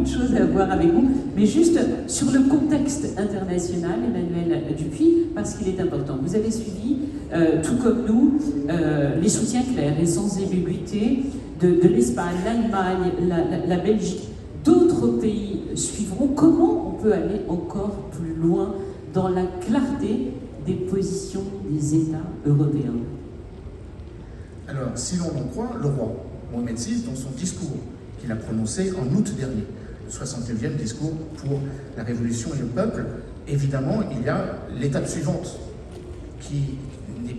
de choses à voir avec vous, mais juste sur le contexte international, Emmanuel Dupuis, parce qu'il est important. Vous avez suivi, tout comme nous, les soutiens clairs et sans ambiguïté de l'Espagne, l'Allemagne, la Belgique. D'autres pays suivront. Comment on peut aller encore plus loin dans la clarté des positions des États européens? Alors, si l'on en croit le roi Mohamed VI dans son discours qu'il a prononcé en août dernier, le 69e discours pour la Révolution et le peuple, évidemment, il y a l'étape suivante qui n'est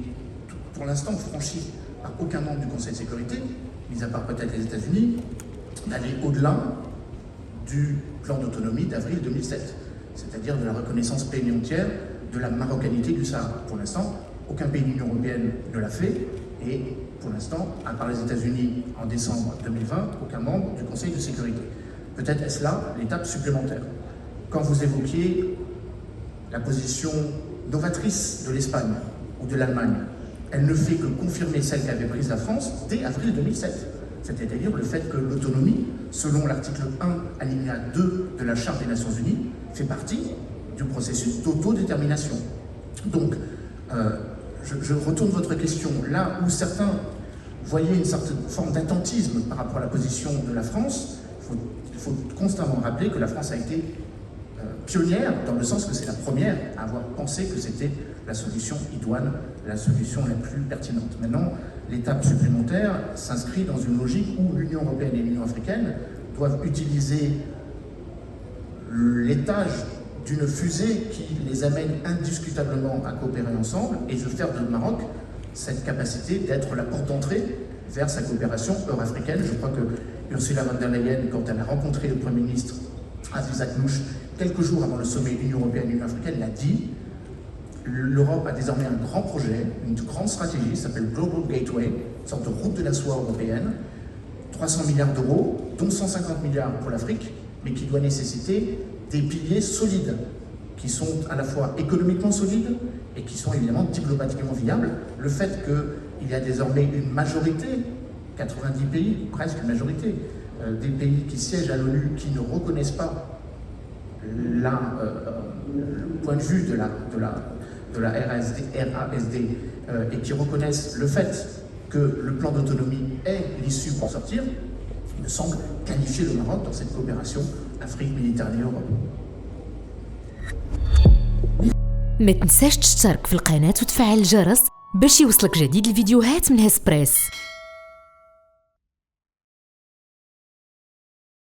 pour l'instant franchie par aucun membre du Conseil de sécurité, mis à part peut-être les États-Unis, d'aller au-delà du plan d'autonomie d'avril 2007, c'est-à-dire de la reconnaissance pleine et entière de la marocanité du Sahara. Pour l'instant, aucun pays de l'Union européenne ne l'a fait, et pour l'instant, à part les États-Unis en décembre 2020, aucun membre du Conseil de sécurité. Peut-être est-ce là l'étape supplémentaire. Quand vous évoquiez la position novatrice de l'Espagne ou de l'Allemagne, elle ne fait que confirmer celle qu'avait prise la France dès avril 2007. C'est-à-dire le fait que l'autonomie, selon l'article 1, alinéa 2 de la Charte des Nations Unies, fait partie du processus d'autodétermination. Donc, je retourne votre question. Là où certains voyaient une certaine forme d'attentisme par rapport à la position de la France, il faut constamment rappeler que la France a été pionnière, dans le sens que c'est la première à avoir pensé que c'était la solution idoine, la solution la plus pertinente. Maintenant, l'étape supplémentaire s'inscrit dans une logique où l'Union européenne et l'Union africaine doivent utiliser l'étage d'une fusée qui les amène indiscutablement à coopérer ensemble et de faire de Maroc cette capacité d'être la porte d'entrée vers sa coopération euro-africaine. Je crois que Ursula von der Leyen, quand elle a rencontré le Premier ministre Aziz Akhnouch, quelques jours avant le sommet Union européenne-Union africaine, l'a dit, l'Europe a désormais un grand projet, une grande stratégie, qui s'appelle Global Gateway, une sorte de route de la soie européenne, 300 milliards d'euros, dont 150 milliards pour l'Afrique, mais qui doit nécessiter des piliers solides, qui sont à la fois économiquement solides et qui sont évidemment diplomatiquement viables. Le fait qu'il y a désormais une majorité, 90 pays, presque une majorité, des pays qui siègent à l'ONU qui ne reconnaissent pas le point de vue de la RASD et qui reconnaissent le fait que le plan d'autonomie est l'issue pour sortir, me semble qualifier le Maroc dans cette coopération Afrique, Méditerranée, Europe. ما تنساش تشترك في القناة وتفعل الجرس باش يوصلك جديد الفيديوهات من هسبريس.